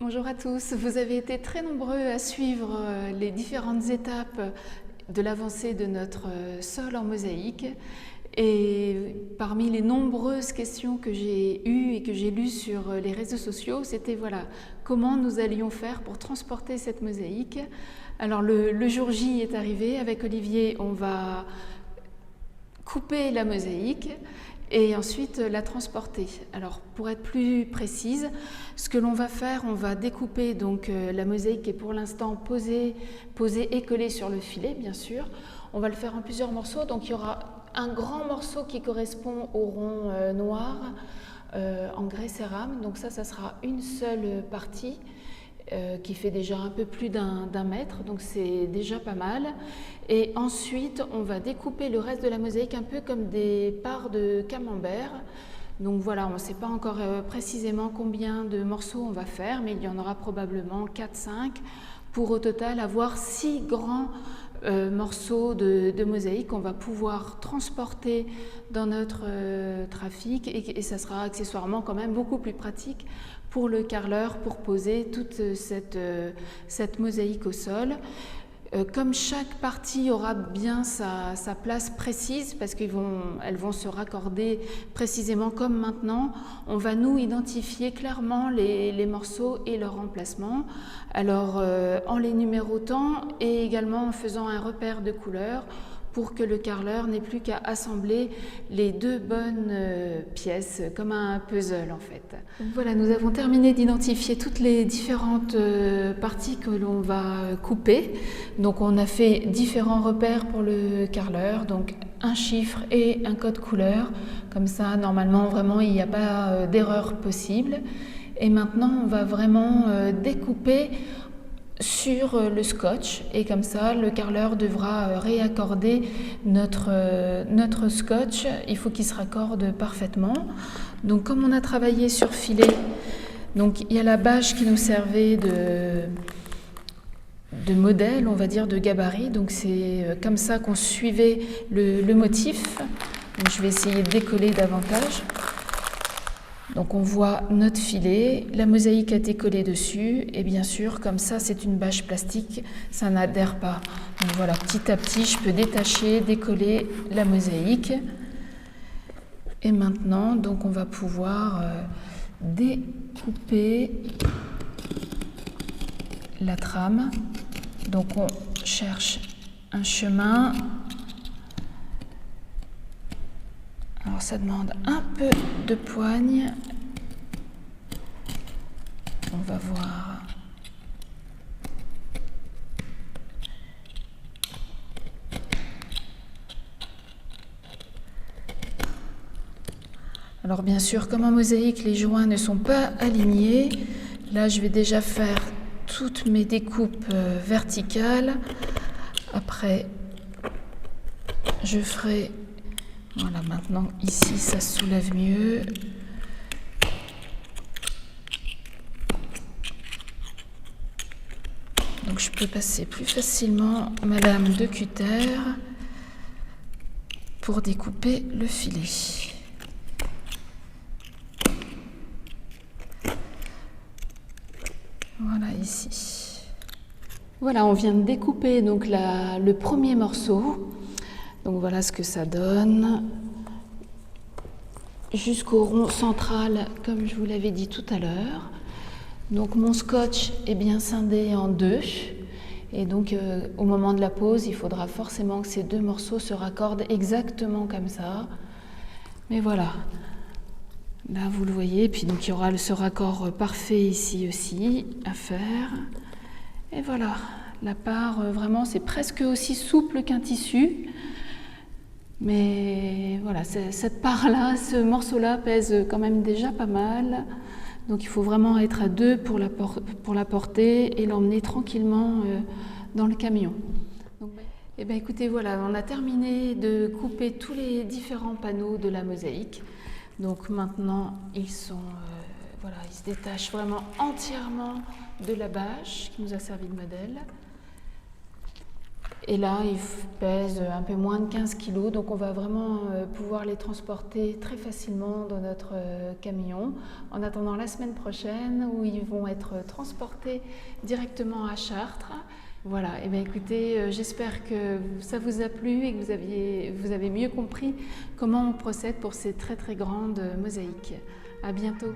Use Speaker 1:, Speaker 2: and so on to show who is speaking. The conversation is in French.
Speaker 1: Bonjour à tous, vous avez été très nombreux à suivre les différentes étapes de l'avancée de notre sol en mosaïque et parmi les nombreuses questions que j'ai eues et que j'ai lues sur les réseaux sociaux, c'était voilà, comment nous allions faire pour transporter cette mosaïque. Alors le jour J est arrivé, avec Olivier on va couper la mosaïque et ensuite la transporter. Alors pour être plus précise, ce que l'on va faire, on va découper donc la mosaïque qui est pour l'instant posée et collée sur le filet bien sûr. On va le faire en plusieurs morceaux, donc il y aura un grand morceau qui correspond au rond noir en grès cérame, donc ça sera une seule partie. Qui fait déjà un peu plus d'un mètre, donc c'est déjà pas mal. Et ensuite, on va découper le reste de la mosaïque un peu comme des parts de camembert. Donc voilà, on ne sait pas encore précisément combien de morceaux on va faire, mais il y en aura probablement 4-5 pour au total avoir 6 grands morceaux de mosaïque qu'on va pouvoir transporter dans notre trafic et ça sera accessoirement quand même beaucoup plus pratique pour le carreleur pour poser toute cette mosaïque au sol. Comme chaque partie aura bien sa place précise, parce qu'elles vont se raccorder précisément comme maintenant, on va nous identifier clairement les morceaux et leur emplacement. Alors en les numérotant et également en faisant un repère de couleur pour que le carreleur n'ait plus qu'à assembler les deux bonnes pièces, comme un puzzle en fait. Donc voilà, nous avons terminé d'identifier toutes les différentes parties que l'on va couper. Donc on a fait différents repères pour le carreleur, donc un chiffre et un code couleur. Comme ça, normalement, vraiment, il n'y a pas d'erreur possible. Et maintenant, on va vraiment découper sur le scotch et comme ça le carreleur devra réaccorder notre scotch. Il faut qu'il se raccorde parfaitement. Donc comme on a travaillé sur filet, donc il y a la bâche qui nous servait de modèle, on va dire de gabarit, donc c'est comme ça qu'on suivait le motif. Donc, je vais essayer de décoller davantage. Donc on voit notre filet, la mosaïque a été collée dessus et bien sûr comme ça c'est une bâche plastique, ça n'adhère pas. Donc voilà, petit à petit je peux détacher, décoller la mosaïque. Et maintenant donc on va pouvoir découper la trame. Donc on cherche un chemin. Alors ça demande un peu de poigne. On va voir. Alors bien sûr, comme en mosaïque, les joints ne sont pas alignés. Là, je vais déjà faire toutes mes découpes verticales. Après, je ferai... Voilà, maintenant ici ça se soulève mieux. Donc je peux passer plus facilement ma lame de cutter pour découper le filet. Voilà ici. Voilà, on vient de découper donc le premier morceau. Donc voilà ce que ça donne, jusqu'au rond central, comme je vous l'avais dit tout à l'heure. Donc mon scotch est bien scindé en deux, et donc au moment de la pose, il faudra forcément que ces deux morceaux se raccordent exactement comme ça. Mais voilà, là vous le voyez, puis donc il y aura ce raccord parfait ici aussi à faire. Et voilà, la part vraiment c'est presque aussi souple qu'un tissu. Mais voilà, cette part-là, ce morceau-là pèse quand même déjà pas mal. Donc il faut vraiment être à deux pour la porter et l'emmener tranquillement dans le camion. Et bien écoutez, voilà, on a terminé de couper tous les différents panneaux de la mosaïque. Donc maintenant, ils se détachent vraiment entièrement de la bâche qui nous a servi de modèle. Et là, ils pèsent un peu moins de 15 kg, donc on va vraiment pouvoir les transporter très facilement dans notre camion. En attendant la semaine prochaine, où ils vont être transportés directement à Chartres. Voilà, et bien écoutez, j'espère que ça vous a plu et que vous avez mieux compris comment on procède pour ces très très grandes mosaïques. À bientôt.